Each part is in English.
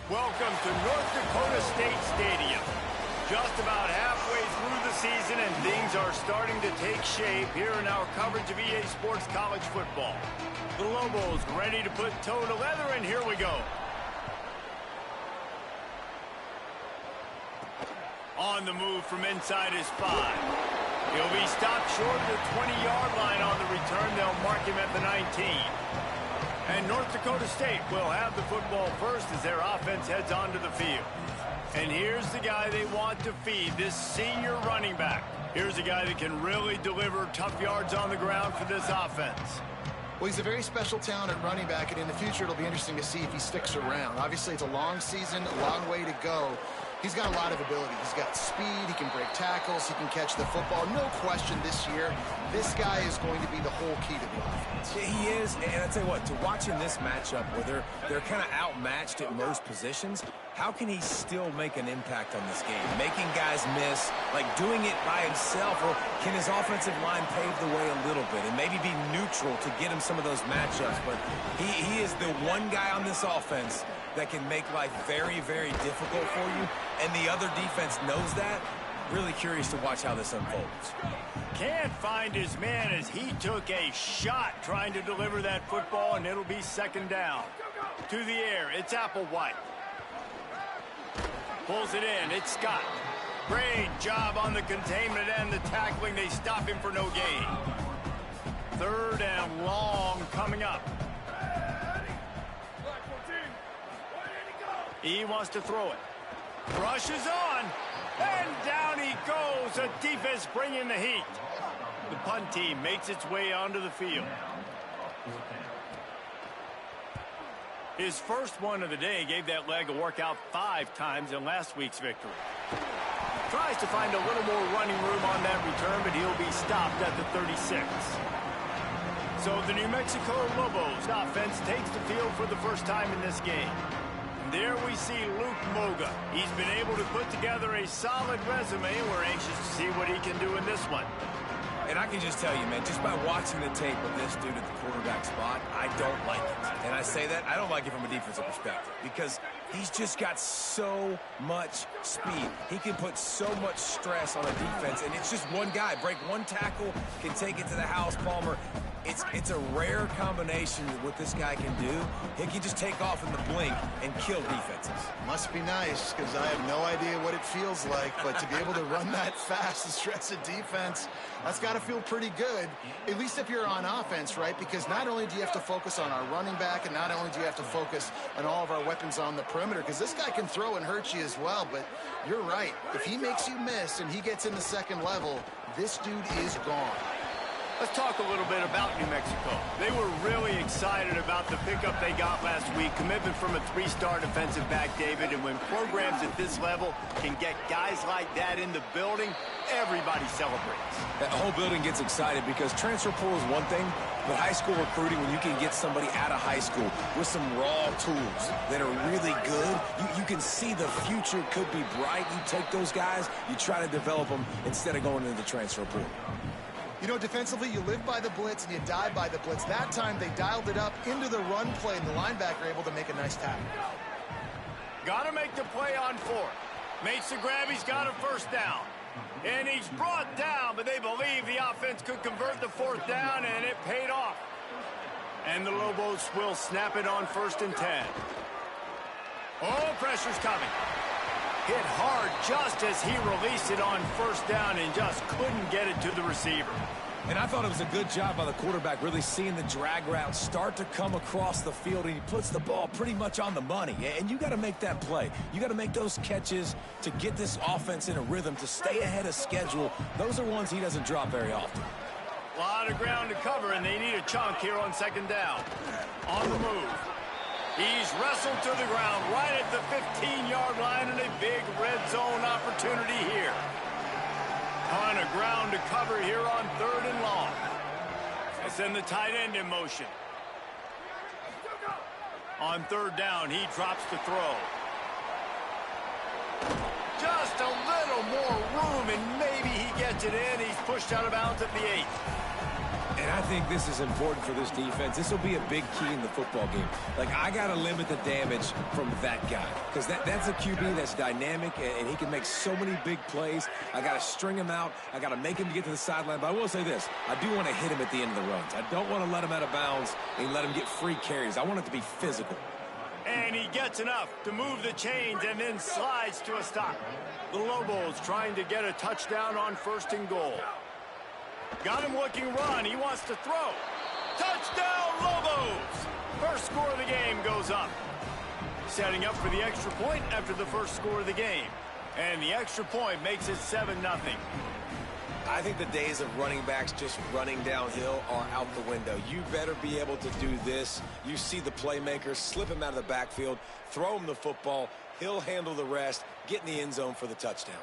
Welcome to North Dakota State Stadium. Just about halfway through the season and things are starting to take shape here in our coverage of EA Sports College Football. The Lobos ready to put toe to leather, and here we go. On the move from inside his 5. He'll be stopped short of the 20-yard line on the return. They'll mark him at the 19. And North Dakota State will have the football first as their offense heads onto the field. And here's the guy they want to feed, this senior running back. Here's a guy that can really deliver tough yards on the ground for this offense. Well, he's a very special talent at running back, and in the future it'll be interesting to see if he sticks around. Obviously, it's a long season, a long way to go. He's got a lot of ability. He's got speed, he can break tackles, he can catch the football. No question this year, this guy is going to be the whole key to the offense. He is, and I tell you what, to watch in this matchup where they're kind of outmatched at most positions, how can he still make an impact on this game? Making guys miss, like doing it by himself, or can his offensive line pave the way a little bit and maybe be neutral to get him some of those matchups? But he is the one guy on this offense that can make life very, very difficult for you, and the other defense knows that. Really curious to watch how this unfolds. Can't find his man as he took a shot trying to deliver that football, and it'll be second down. To the air, it's Applewhite. Pulls it in, it's Scott. Great job on the containment and the tackling. They stop him for no gain. Third and long coming up. He wants to throw it. Rushes on. And down he goes. The defense bringing the heat. The punt team makes its way onto the field. His first one of the day gave that leg a workout 5 times in last week's victory. Tries to find a little more running room on that return, but he'll be stopped at the 36. So the New Mexico Lobos offense takes the field for the first time in this game. There we see Luke Moga. He's been able to put together a solid resume. We're anxious to see what he can do in this one. And I can just tell you, man, just by watching the tape of this dude at the quarterback spot, I don't like it. And I say that, I don't like it from a defensive perspective because he's just got so much speed. He can put so much stress on a defense, and it's just one guy. Break one tackle, can take it to the house, Palmer. It's a rare combination of what this guy can do. He can just take off in the blink and kill defenses. Must be nice, because I have no idea what it feels like, but to be able to run that fast and stress a defense, that's got to feel pretty good, at least if you're on offense, right? Because not only do you have to focus on our running back, and not only do you have to focus on all of our weapons on the perimeter, because this guy can throw and hurt you as well, but you're right. If he makes you miss and he gets in the second level, this dude is gone. Let's talk a little bit about New Mexico. They were really excited about the pickup they got last week. Commitment from a 3-star defensive back, David. And when programs at this level can get guys like that in the building, everybody celebrates. That whole building gets excited because transfer portal is one thing, but high school recruiting, when you can get somebody out of high school with some raw tools that are really good, you can see the future could be bright. You take those guys, you try to develop them instead of going into the transfer portal. You know, defensively, you live by the blitz and you die by the blitz. That time, they dialed it up into the run play, and the linebacker able to make a nice tackle. Got to make the play on 4th. Makes the grab. He's got a first down. And he's brought down, but they believe the offense could convert the 4th down, and it paid off. And the Lobos will snap it on 1st and 10. Oh, pressure's coming. Hit hard just as he released it on 1st down and just couldn't get it to the receiver. And I thought it was a good job by the quarterback, really seeing the drag route start to come across the field, and he puts the ball pretty much on the money. And you got to make that play. You got to make those catches to get this offense in a rhythm, to stay ahead of schedule. Those are ones he doesn't drop very often. A lot of ground to cover, and they need a chunk here on 2nd down. On the move. He's wrestled to the ground right at the 15-yard line, and a big red zone opportunity here. Ton of ground to cover here on 3rd and long. They send the tight end in motion. On 3rd down, he drops the throw. Just a little more room, and maybe he gets it in. He's pushed out of bounds at the 8. And I think this is important for this defense. This will be a big key in the football game. Like, I got to limit the damage from that guy because that's a QB that's dynamic, and he can make so many big plays. I got to string him out. I got to make him get to the sideline. But I will say this. I do want to hit him at the end of the runs. I don't want to let him out of bounds and let him get free carries. I want it to be physical. And he gets enough to move the chains and then slides to a stop. The Lobos trying to get a touchdown on 1st and goal. Got him looking run. He wants to throw. Touchdown, Lobos! First score of the game goes up. Setting up for the extra point after the first score of the game. And the extra point makes it 7-0. I think the days of running backs just running downhill are out the window. You better be able to do this. You see the playmaker, slip him out of the backfield, throw him the football. He'll handle the rest, get in the end zone for the touchdown.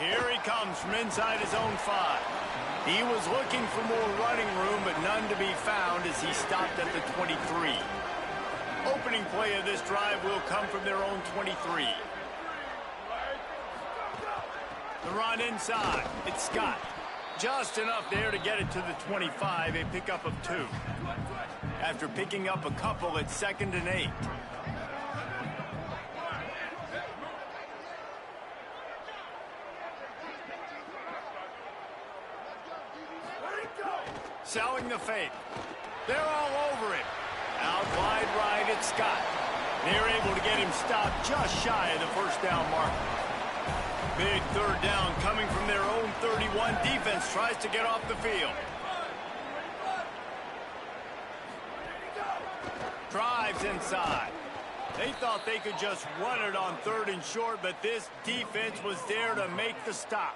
Here he comes from inside his own 5. He was looking for more running room, but none to be found as he stopped at the 23. Opening play of this drive will come from their own 23. The run inside. It's Scott. Just enough there to get it to the 25, a pickup of 2. After picking up a couple, it's 2nd and 8. Selling the fake. They're all over it. Out wide right, it's Scott. They're able to get him stopped just shy of the first down mark. Big 3rd down coming from their own 31. Defense tries to get off the field. Drives inside. They thought they could just run it on 3rd and short, but this defense was there to make the stop.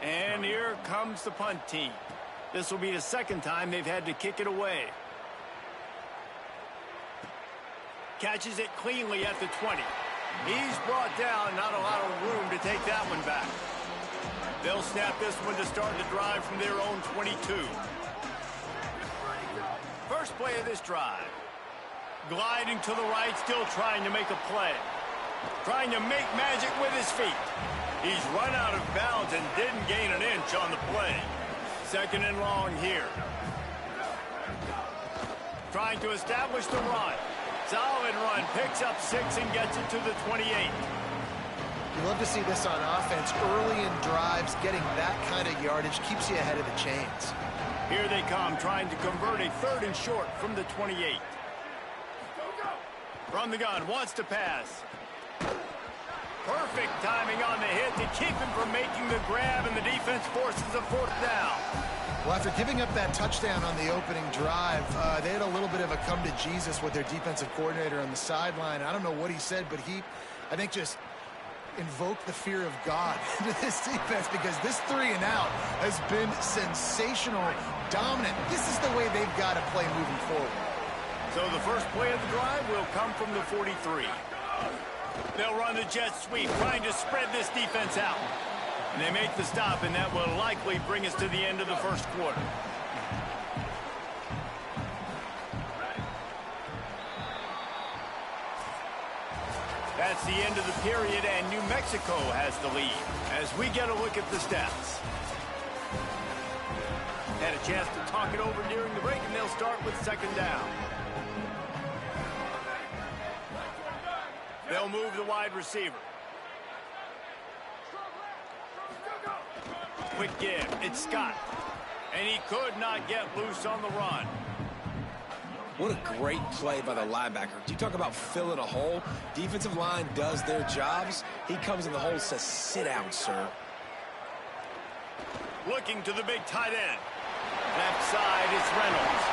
And here comes the punt team. This will be the 2nd time they've had to kick it away. Catches it cleanly at the 20. He's brought down, not a lot of room to take that one back. They'll snap this one to start the drive from their own 22. First play of this drive. Gliding to the right, still trying to make a play. Trying to make magic with his feet. He's run out of bounds and didn't gain an inch on the play. 2nd and long here. Trying to establish the run. Solid run, picks up 6 and gets it to the 28. You love to see this on offense. Early in drives, getting that kind of yardage keeps you ahead of the chains. Here they come, trying to convert a 3rd and short from the 28. From the gun, wants to pass. Perfect timing on the hit to keep him from making the grab, and the defense forces a 4th down. Well, after giving up that touchdown on the opening drive, they had a little bit of a come to Jesus with their defensive coordinator on the sideline. I don't know what he said, but he, I think, just invoked the fear of God into this defense because this 3 and out has been sensational, dominant. This is the way they've got to play moving forward. So the first play of the drive will come from the 43. They'll run the jet sweep, trying to spread this defense out. And they make the stop, and that will likely bring us to the end of the first quarter. That's the end of the period, and New Mexico has the lead. As we get a look at the stats. Had a chance to talk it over during the break, and they'll start with 2nd down. They'll move the wide receiver. Quick give. It's Scott. And he could not get loose on the run. What a great play by the linebacker. You talk about filling a hole. Defensive line does their jobs. He comes in the hole and says, sit down, sir. Looking to the big tight end. Left side, it's Reynolds.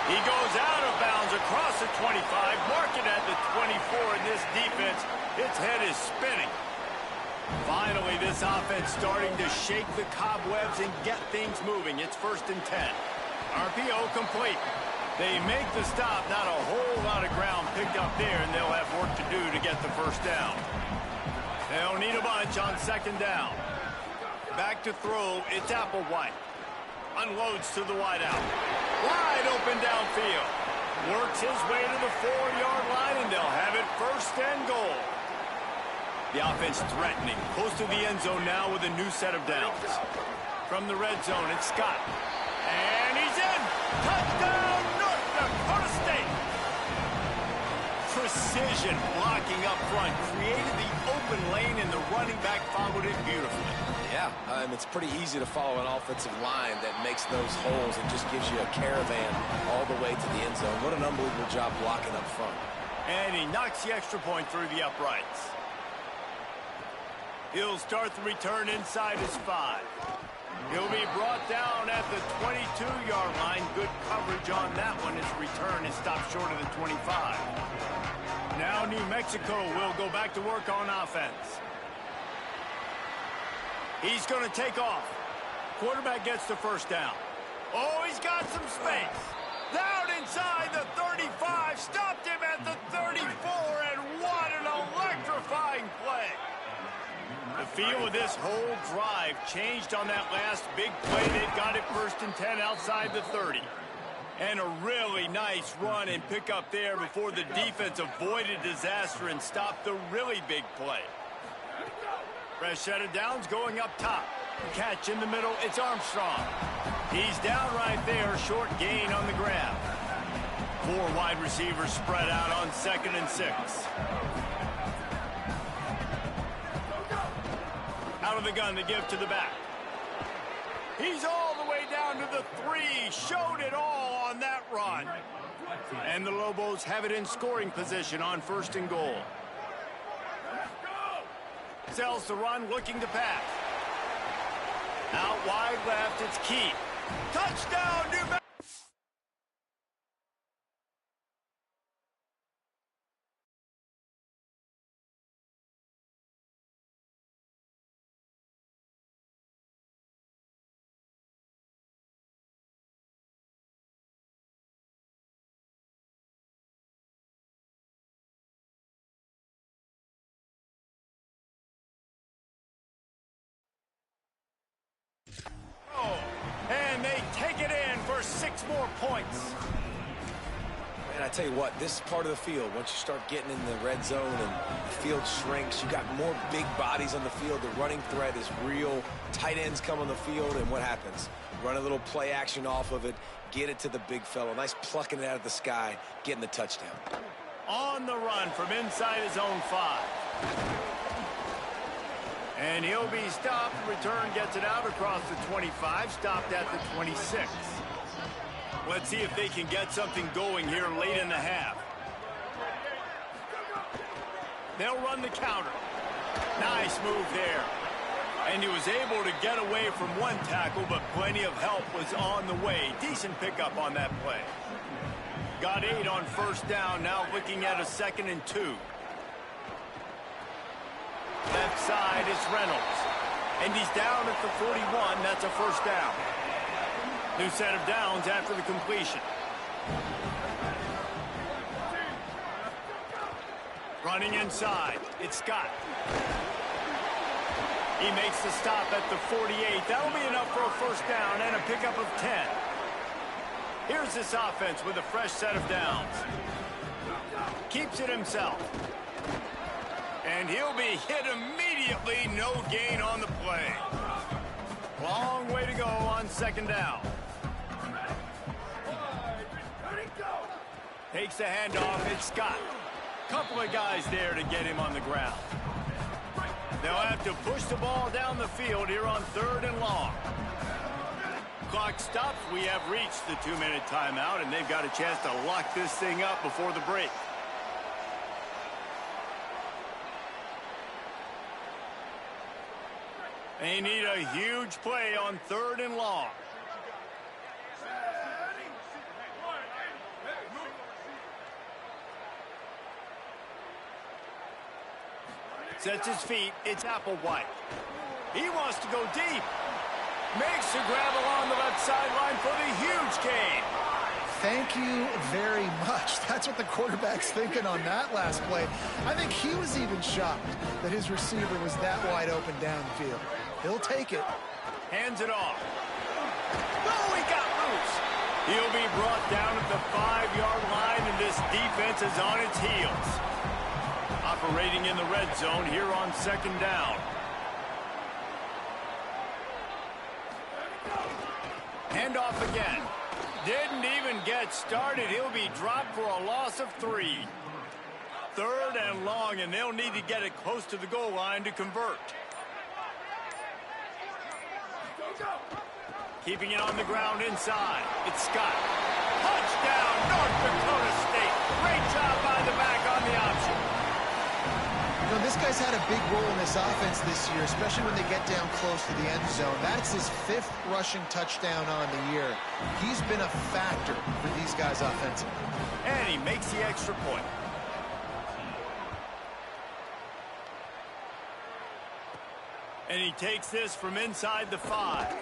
He goes out of bounds across the 25, mark it at the 24, and this defense, its head is spinning. Finally, this offense starting to shake the cobwebs and get things moving. It's 1st and 10. RPO complete. They make the stop. Not a whole lot of ground picked up there, and they'll have work to do to get the first down. They'll need a bunch on 2nd down. Back to throw. It's Applewhite. Unloads to the wideout. Wide open downfield. Works his way to the 4-yard line, and they'll have it 1st and goal. The offense threatening. Close to the end zone now with a new set of downs. From the red zone, it's Scott. And he's in. precision blocking up front. Created the open lane, and the running back followed it beautifully. Yeah, it's pretty easy to follow an offensive line that makes those holes and just gives you a caravan all the way to the end zone. What an unbelievable job blocking up front. And he knocks the extra point through the uprights. He'll start the return inside his 5. He'll be brought down at the 22-yard line. Good coverage on that one. His return is stopped short of the 25. Now New Mexico will go back to work on offense. He's going to take off. Quarterback gets the first down. Oh, he's got some space. Down inside the 35. Stopped him at the 34, and what an electrifying play. The feel of this whole drive changed on that last big play. They got it 1st and 10 outside the 30. And a really nice run and pick up there before the defense avoided disaster and stopped the really big play. Fresh set of downs going up top. Catch in the middle, it's Armstrong. He's down right there, short gain on the grab. 4 wide receivers spread out on 2nd and 6. Out of the gun to give to the back. He's all the way down to the 3. Showed it all on that run. And the Lobos have it in scoring position on 1st and goal. Sells the run, looking to pass. Out wide left, it's Key. Touchdown, New Mexico! And they take it in for 6 more points. And I tell you what, this part of the field, once you start getting in the red zone and the field shrinks, you got more big bodies on the field. The running threat is real. Tight ends come on the field, and what happens? Run a little play action off of it, get it to the big fellow. Nice plucking it out of the sky, getting the touchdown. On the run from inside his own 5. And he'll be stopped. Return gets it out across the 25, stopped at the 26. Let's see if they can get something going here late in the half. They'll run the counter. Nice move there. And he was able to get away from 1 tackle, but plenty of help was on the way. Decent pickup on that play. Got 8 on 1st down, now looking at a 2nd and 2. Left side is Reynolds. And he's down at the 41. That's a 1st down. New set of downs after the completion. Running inside. It's Scott. He makes the stop at the 48. That'll be enough for a 1st down and a pickup of 10. Here's this offense with a fresh set of downs. Keeps it himself. And he'll be hit immediately. No gain on the play. Long way to go on 2nd down. Takes the handoff. It's Scott. Couple of guys there to get him on the ground. They'll have to push the ball down the field here on 3rd and long. Clock stops. We have reached the 2-minute timeout, and they've got a chance to lock this thing up before the break. They need a huge play on 3rd and long. Sets his feet. It's Applewhite. He wants to go deep. Makes the grab along the left sideline for the huge gain. Thank you very much. That's what the quarterback's thinking on that last play. I think he was even shocked that his receiver was that wide open downfield. He'll take it. Hands it off. Oh, he got loose. He'll be brought down at the 5-yard line, and this defense is on its heels. Operating in the red zone here on 2nd down. Handoff again. Didn't even get started. He'll be dropped for a loss of 3. 3rd and long, and they'll need to get it close to the goal line to convert. Keeping it on the ground inside. It's Scott. Touchdown, North Dakota State. Great job by the back on the option. You know, this guy's had a big role in this offense this year, especially when they get down close to the end zone. That's his 5th rushing touchdown on the year. He's been a factor for these guys offensively. And he makes the extra point. And he takes this from inside the 5.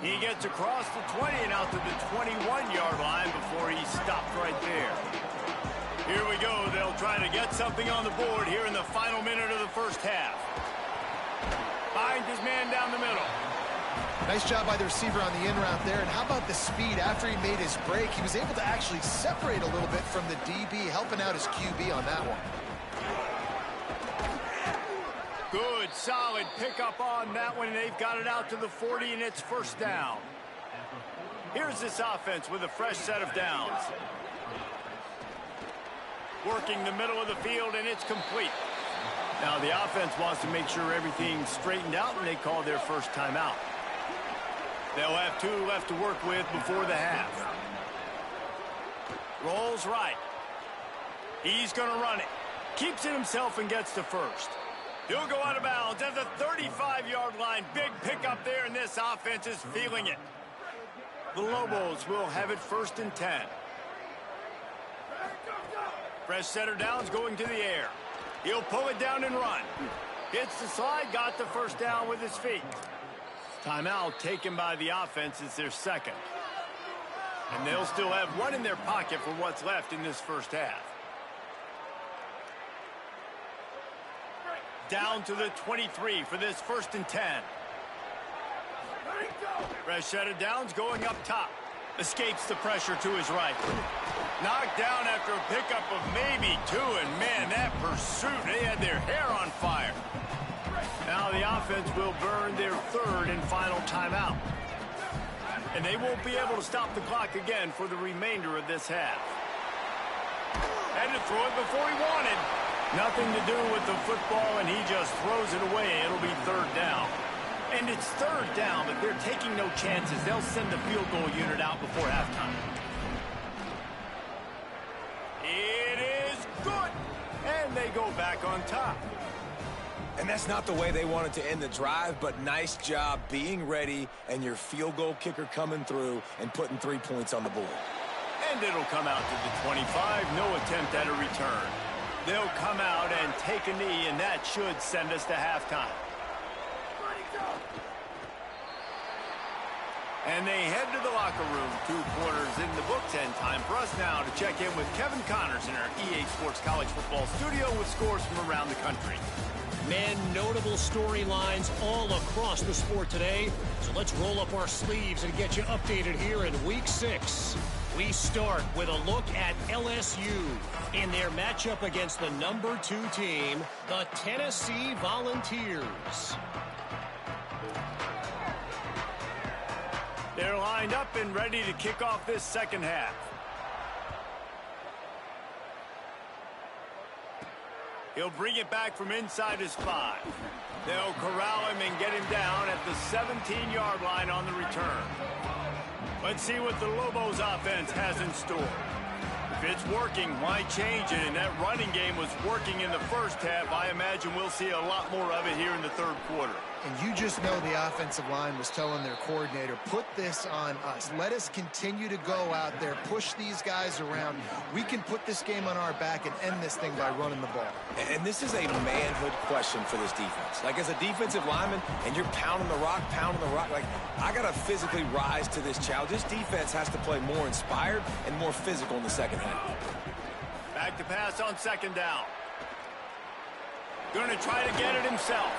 He gets across the 20 and out to the 21-yard line before he stopped right there. Here we go. They'll try to get something on the board here in the final minute of the first half. Finds his man down the middle. Nice job by the receiver on the in route there. And how about the speed after he made his break? He was able to actually separate a little bit from the DB, helping out his QB on that one. Good, solid pickup on that one, and they've got it out to the 40, and it's first down. Here's this offense with a fresh set of downs. Working the middle of the field, and it's complete. Now the offense wants to make sure everything's straightened out, and they call their first timeout. They'll have 2 left to work with before the half. Rolls right. He's going to run it. Keeps it himself and gets to first. He'll go out of bounds at the 35-yard line. Big pickup there, and this offense is feeling it. The Lobos will have it 1st and 10. Fresh setter downs going to the air. He'll pull it down and run. Hits the slide, got the first down with his feet. Timeout taken by the offense. It's their 2nd. And they'll still have 1 in their pocket for what's left in this first half. Down to the 23 for this 1st and 10. Fresh set of downs going up top. Escapes the pressure to his right. Knocked down after a pickup of maybe 2, and man, that pursuit, they had their hair on fire. Now the offense will burn their 3rd and final timeout. And they won't be able to stop the clock again for the remainder of this half. Had to throw it before he wanted. Nothing to do with the football, and he just throws it away. It'll be 3rd down. And it's 3rd down, but they're taking no chances. They'll send the field goal unit out before halftime. It is good. And they go back on top. And that's not the way they wanted to end the drive, but nice job being ready and your field goal kicker coming through and putting 3 points on the board. And it'll come out to the 25. No attempt at a return. They'll come out and take a knee, and that should send us to halftime. And they head to the locker room. 2 quarters in the books, and time for us now to check in with Kevin Connors in our EA Sports College Football studio with scores from around the country. Man, notable storylines all across the sport today. So let's roll up our sleeves and get you updated here in Week 6. We start with a look at LSU in their matchup against the number 2 team, the Tennessee Volunteers. They're lined up and ready to kick off this second half. He'll bring it back from inside his 5. They'll corral him and get him down at the 17-yard line on the return. Let's see what the Lobos offense has in store. If it's working, why change it? And that running game was working in the first half. I imagine we'll see a lot more of it here in the 3rd quarter. And you just know the offensive line was telling their coordinator, put this on us. Let us continue to go out there, push these guys around. We can put this game on our back and end this thing by running the ball. And this is a manhood question for this defense. Like, as a defensive lineman, and you're pounding the rock, like, I got to physically rise to this challenge. This defense has to play more inspired and more physical in the second half. Back to pass on 2nd down. Going to try to get it himself.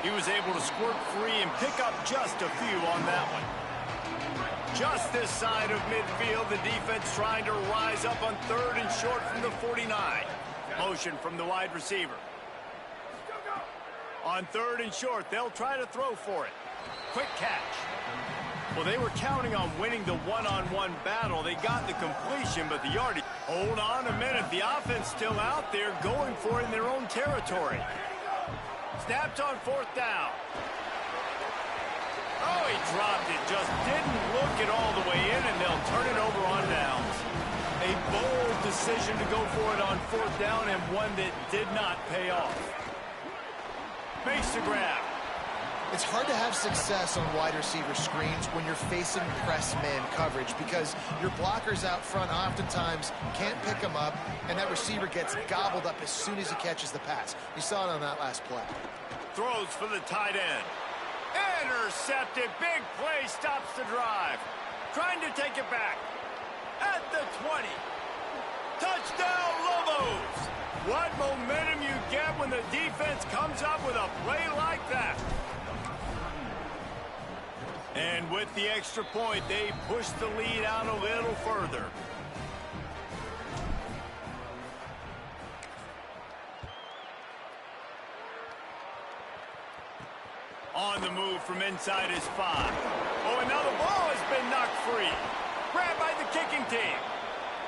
He was able to squirt free and pick up just a few on that one. Just this side of midfield, the defense trying to rise up on 3rd and short from the 49. Motion from the wide receiver. On 3rd and short, they'll try to throw for it. Quick catch. Well, they were counting on winning the one-on-one battle. They got the completion, but the yardage. Hold on a minute. The offense still out there going for it in their own territory. Snapped on 4th down. Oh, he dropped it. Just didn't look it all the way in, and they'll turn it over on downs. A bold decision to go for it on 4th down, and one that did not pay off. Makes the grab. It's hard to have success on wide receiver screens when you're facing press man coverage because your blockers out front oftentimes can't pick them up, and that receiver gets gobbled up as soon as he catches the pass. You saw it on that last play. Throws for the tight end. Intercepted. Big play stops the drive. Trying to take it back. At the 20. Touchdown, Lobos. What momentum you get when the defense comes up with a play like that. And with the extra point, they push the lead out a little further. On the move from inside his 5. Oh, and now the ball has been knocked free. Grabbed by the kicking team.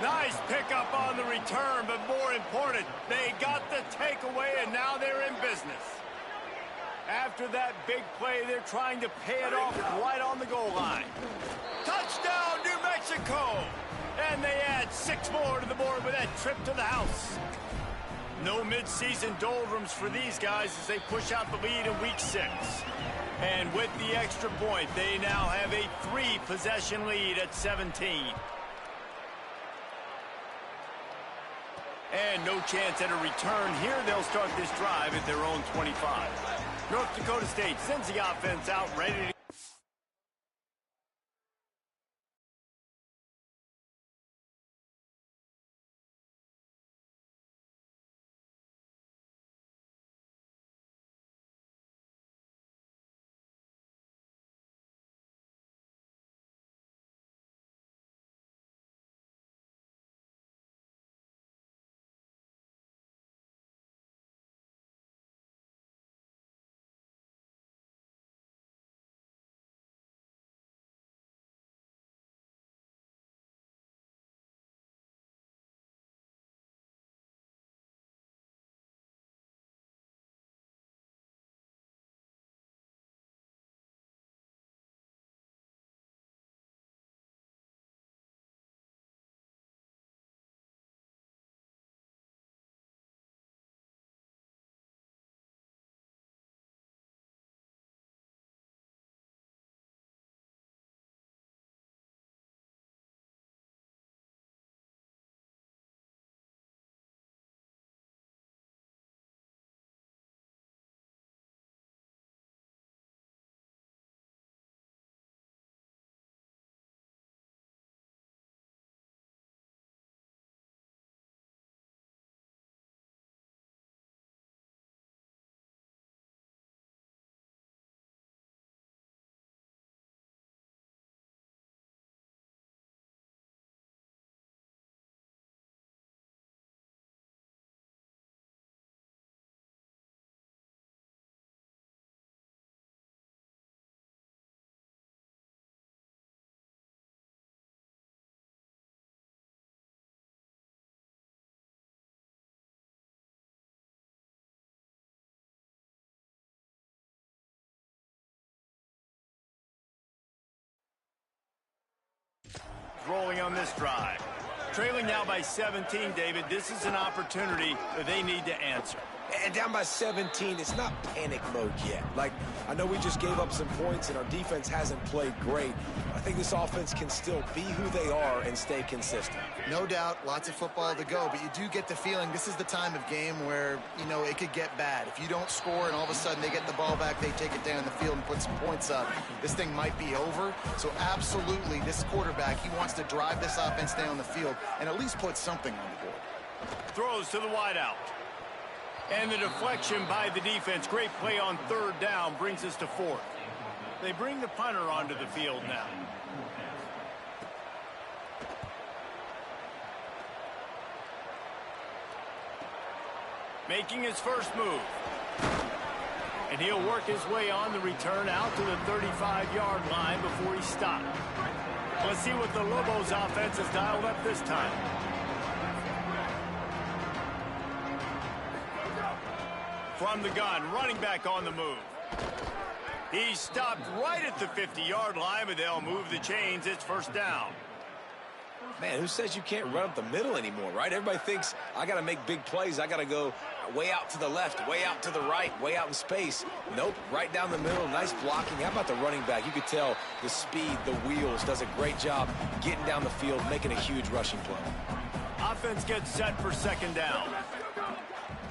Nice pickup on the return, but more important, they got the takeaway, and now they're in business. After that big play, they're trying to pay it off right on the goal line. Touchdown, New Mexico! And they add 6 more to the board with that trip to the house. No midseason doldrums for these guys as they push out the lead in Week 6. And with the extra point, they now have a 3-possession lead at 17. And no chance at a return here. They'll start this drive at their own 25. North Dakota State sends the offense out ready to... rolling on this drive. Trailing now by 17, David. This is an opportunity that they need to answer. And down by 17, it's not panic mode yet. Like, I know we just gave up some points and our defense hasn't played great. I think this offense can still be who they are and stay consistent. No doubt, lots of football to go, but you do get the feeling this is the time of game where, you know, it could get bad. If you don't score and all of a sudden they get the ball back, they take it down the field and put some points up, this thing might be over. So absolutely, this quarterback, he wants to drive this offense down the field and at least put something on the board. Throws to the wideout. And the deflection by the defense. Great play on 3rd down brings us to 4th. They bring the punter onto the field now. Making his first move. And he'll work his way on the return out to the 35-yard line before he stopped. Let's see what the Lobos offense has dialed up this time. From the gun, running back on the move. He stopped right at the 50-yard line, but they'll move the chains. It's first down. Man, who says you can't run up the middle anymore, right? Everybody thinks I got to make big plays. I got to go way out to the left, way out to the right, way out in space. Nope, right down the middle, nice blocking. How about the running back? You could tell the speed, the wheels, does a great job getting down the field, making a huge rushing play. Offense gets set for second down.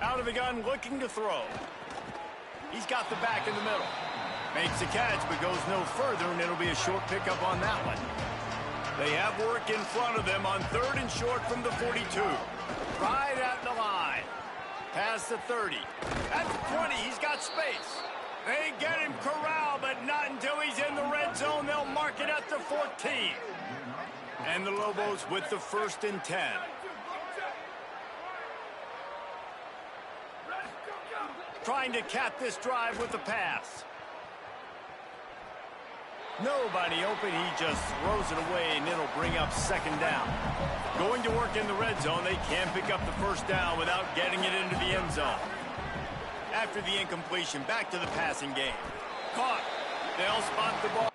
Out of the gun, looking to throw. He's got the back in the middle. Makes the catch, but goes no further, and it'll be a short pickup on that one. They have work in front of them on third and short from the 42. Right at the line. Past the 30. At the 20, he's got space. They get him corralled, but not until he's in the red zone. They'll mark it at the 14. And the Lobos with the 1st and 10. Trying to cap this drive with the pass. Nobody open. He just throws it away, and it'll bring up second down. Going to work in the red zone. They can't pick up the first down without getting it into the end zone. After the incompletion, back to the passing game. Caught. They'll spot the ball.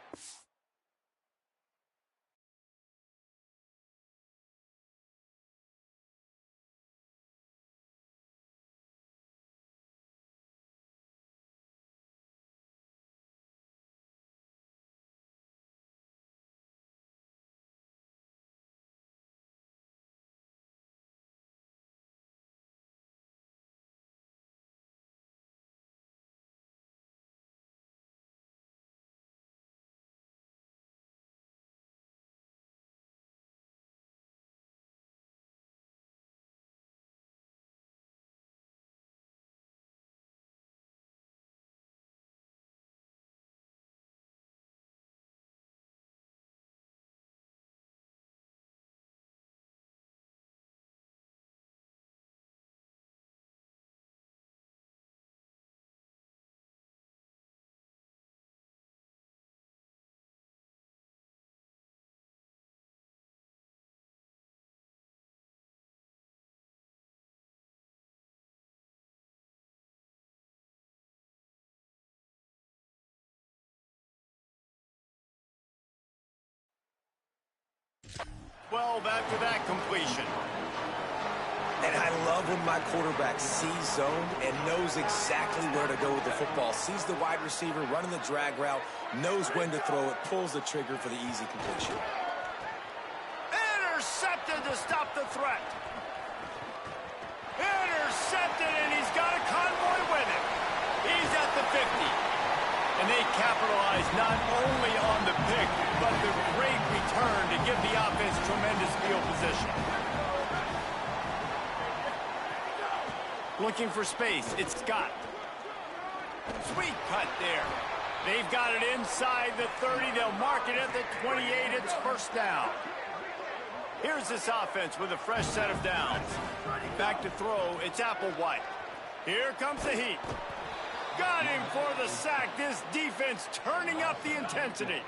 After that completion. And I love when my quarterback sees zone and knows exactly where to go with the football. Sees the wide receiver running the drag route, knows when to throw it, pulls the trigger for the easy completion. Intercepted to stop the threat. Intercepted, and he's got a convoy with him. He's at the 50. And they capitalize not only on the pick, but the great return to give the offense tremendous field position. Looking for space. It's Scott. Sweet cut there. They've got it inside the 30. They'll mark it at the 28. It's first down. Here's this offense with a fresh set of downs. Back to throw. It's Applewhite. Here comes the heat. Got him for the sack. This defense turning up the intensity.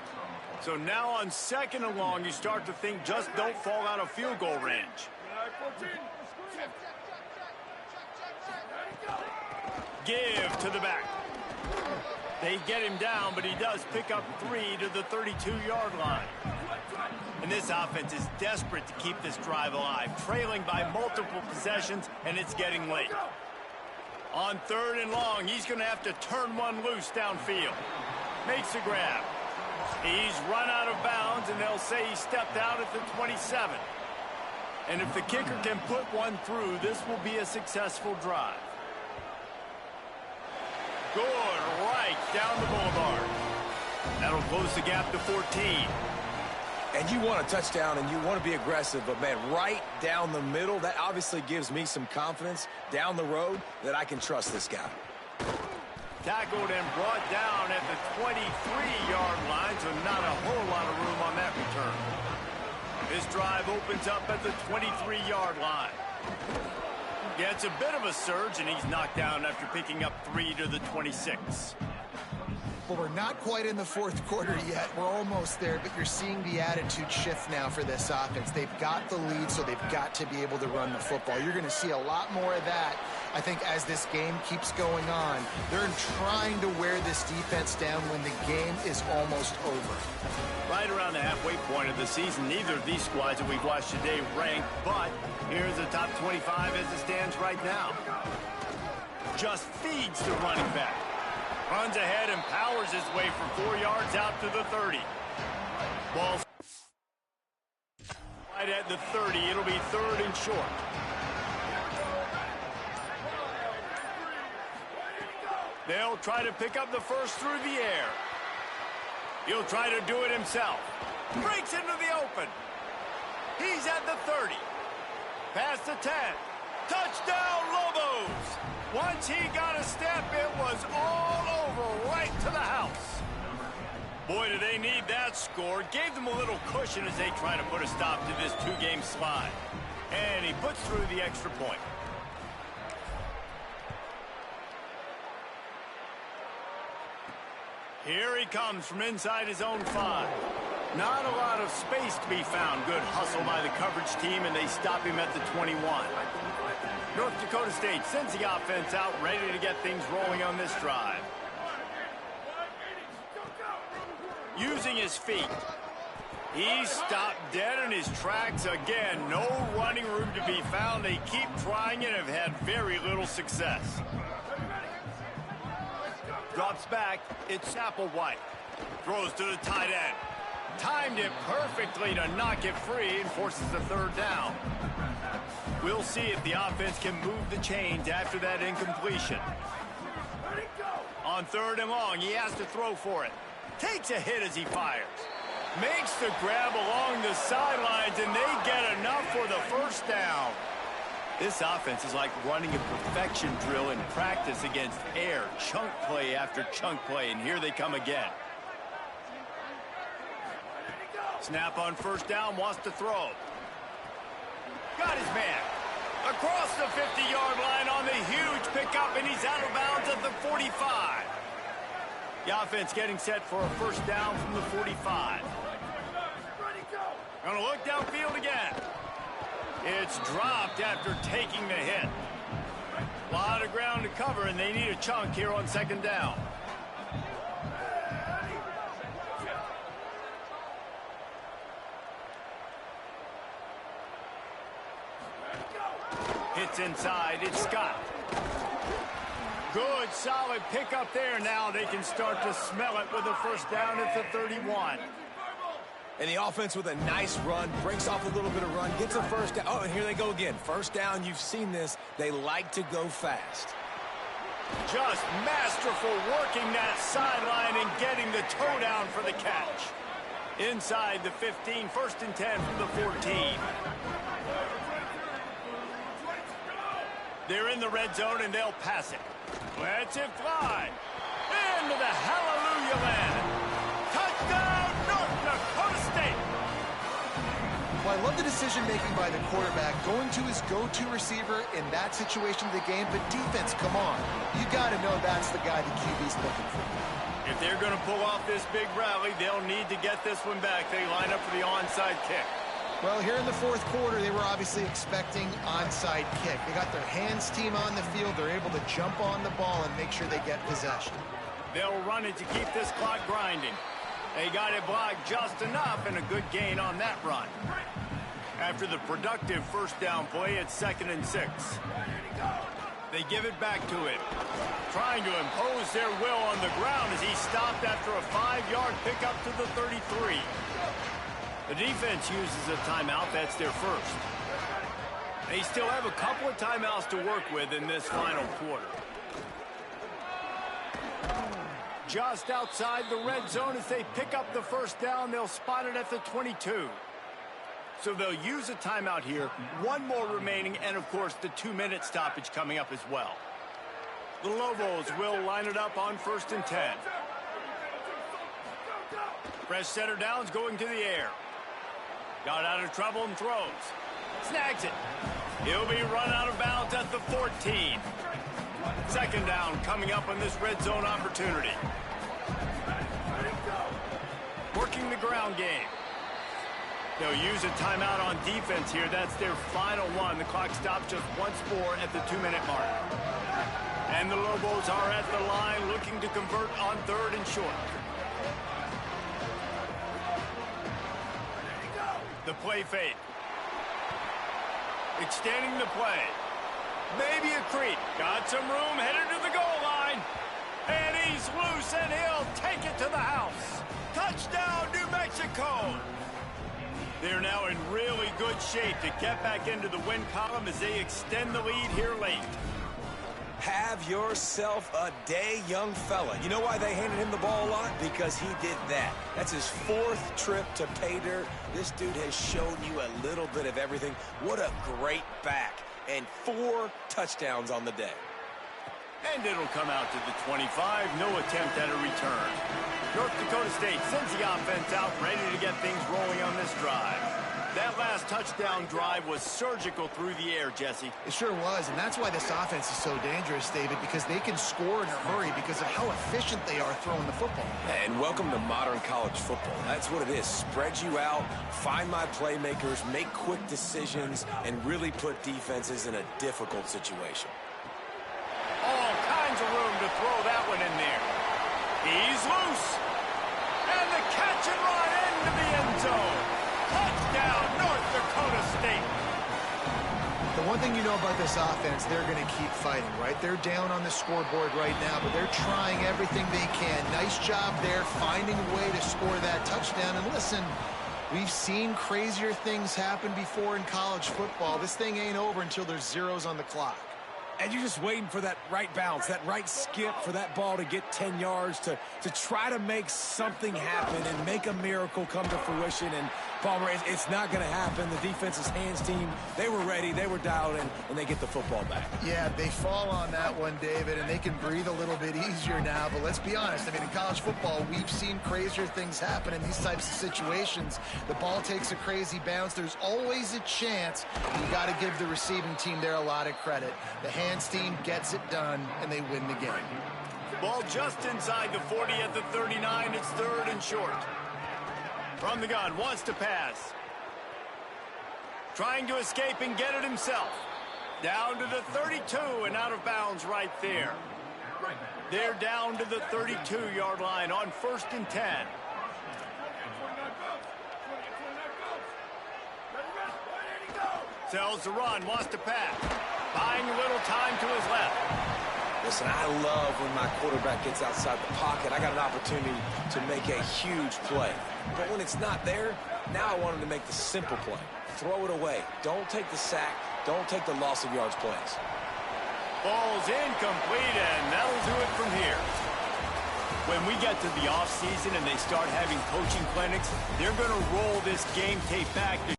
So now on second and long, you start to think just don't fall out of field goal range. Give to the back. They get him down, but he does pick up 3 to the 32-yard line. And this offense is desperate to keep this drive alive, trailing by multiple possessions, and it's getting late. On third and long, he's going to have to turn one loose downfield. Makes a grab. He's run out of bounds, and they'll say he stepped out at the 27. And if the kicker can put one through, this will be a successful drive. Good, right down the boulevard. That'll close the gap to 14. And you want a touchdown and you want to be aggressive, but, man, right down the middle, that obviously gives me some confidence down the road that I can trust this guy. Tackled and brought down at the 23-yard line, so not a whole lot of room on that return. This drive opens up at the 23-yard line. Gets a bit of a surge, and he's knocked down after picking up 3 to the 26. Well, we're not quite in the fourth quarter yet. We're almost there, but you're seeing the attitude shift now for this offense. They've got the lead, so they've got to be able to run the football. You're going to see a lot more of that, I think, as this game keeps going on. They're trying to wear this defense down when the game is almost over. Right around the halfway point of the season, neither of these squads that we've watched today rank, but here's the top 25 as it stands right now. Just feeds the running back. Runs ahead and powers his way for 4 yards out to the 30. Ball right at the 30. It'll be 3rd and short. They'll try to pick up the first through the air. He'll try to do it himself. Breaks into the open. He's at the 30. Past the 10. Touchdown, Lobos! Once he got a step, it was all over right to the house. Boy, do they need that score. Gave them a little cushion as they try to put a stop to this 2-game slide. And he puts through the extra point. Here he comes from inside his own 5. Not a lot of space to be found. Good hustle by the coverage team, and they stop him at the 21. North Dakota State sends the offense out, ready to get things rolling on this drive. Using his feet. He's stopped dead in his tracks again. No running room to be found. They keep trying and have had very little success. Drops back. It's Applewhite. Throws to the tight end. Timed it perfectly to knock it free and forces the 3rd down. We'll see if the offense can move the chains after that incompletion. On 3rd and long, he has to throw for it. Takes a hit as he fires. Makes the grab along the sidelines, and they get enough for the 1st down. This offense is like running a perfection drill in practice against air. Chunk play after chunk play, and here they come again. Snap on 1st down, wants to throw. Got his man. Across the 50-yard line on the huge pickup, and he's out of bounds at the 45. The offense getting set for a 1st down from the 45. Gonna look downfield again. It's dropped after taking the hit. A lot of ground to cover, and they need a chunk here on 2nd down. Hits inside. It's Scott. Good, solid pickup there. Now they can start to smell it with a 1st down at the 31. And the offense with a nice run, breaks off a little bit of run, gets a 1st down. Oh, and here they go again. 1st down, you've seen this. They like to go fast. Just masterful working that sideline and getting the toe down for the catch. Inside the 15, 1st and 10 from the 14. They're in the red zone, and they'll pass it. Lets it fly. Into the hallelujah land. Touchdown, North Dakota State. Well, I love the decision-making by the quarterback, going to his go-to receiver in that situation of the game. But defense, come on. You got to know that's the guy the QB's looking for. If they're going to pull off this big rally, they'll need to get this one back. They line up for the onside kick. Well, here in the 4th quarter, they were obviously expecting onside kick. They got their hands team on the field. They're able to jump on the ball and make sure they get possession. They'll run it to keep this clock grinding. They got it blocked just enough, and a good gain on that run. After the productive 1st down play, it's 2nd and 6. They give it back to him. Trying to impose their will on the ground as he stopped after a 5-yard pickup to the 33. The defense uses a timeout. That's their 1st. They still have a couple of timeouts to work with in this final quarter. Just outside the red zone as they pick up the 1st down. They'll spot it at the 22. So they'll use a timeout here. 1 more remaining, and of course the 2-minute stoppage coming up as well. The Lobos will line it up on 1st and 10. Fresh center downs going to the air. Got out of trouble and throws. Snags it. He'll be run out of bounds at the 14. Second down coming up on this red zone opportunity. Working the ground game. They'll use a timeout on defense here. That's their final one. The clock stops just once more at the 2-minute mark. And the Lobos are at the line looking to convert on 3rd and short. The play fake. Extending the play. Maybe a creep. Got some room, headed to the goal line. And he's loose, and he'll take it to the house. Touchdown, New Mexico. They're now in really good shape to get back into the win column as they extend the lead here late. Have yourself a day, young fella. You know why they handed him the ball a lot? Because he did that. That's his 4th trip to pay dirt. This dude has shown you a little bit of everything. What a great back. And 4 touchdowns on the day. And it'll come out to the 25. No attempt at a return. North Dakota State sends the offense out, ready to get things rolling on this drive. That last touchdown drive was surgical through the air, Jesse. It sure was, and that's why this offense is so dangerous, David, because they can score in a hurry because of how efficient they are throwing the football. And welcome to modern college football. That's what it is. Spread you out, find my playmakers, make quick decisions, and really put defenses in a difficult situation. All kinds of room to throw that one in there. He's loose. And the catch and run into the end zone. Touchdown, North Dakota State. The one thing you know about this offense, they're going to keep fighting, right? They're down on the scoreboard right now, but they're trying everything they can. Nice job there, finding a way to score that touchdown. And listen, we've seen crazier things happen before in college football. This thing ain't over until there's zeros on the clock. And you're just waiting for that right bounce, that right skip, for that ball to get 10 yards to try to make something happen and make a miracle come to fruition. And, Palmer, it's not going to happen. The defense's hands team, they were ready, they were dialed in, and they get the football back. Yeah, they fall on that one, David, and they can breathe a little bit easier now. But let's be honest, I mean, in college football, we've seen crazier things happen in these types of situations. The ball takes a crazy bounce. There's always a chance. You got to give the receiving team there a lot of credit. The hands team gets it done, and they win the game. Ball just inside the 40 at the 39. It's 3rd and short. From the gun, wants to pass. Trying to escape and get it himself. Down to the 32 and out of bounds right there. They're down to the 32-yard line on 1st and 10. Sells the run, wants to pass. Buying a little time to his left. Listen, I love when my quarterback gets outside the pocket. I got an opportunity to make a huge play. But when it's not there, now I want him to make the simple play. Throw it away. Don't take the sack. Don't take the loss of yards plays. Ball's incomplete, and that'll do it from here. When we get to the offseason and they start having coaching clinics, they're going to roll this game tape back to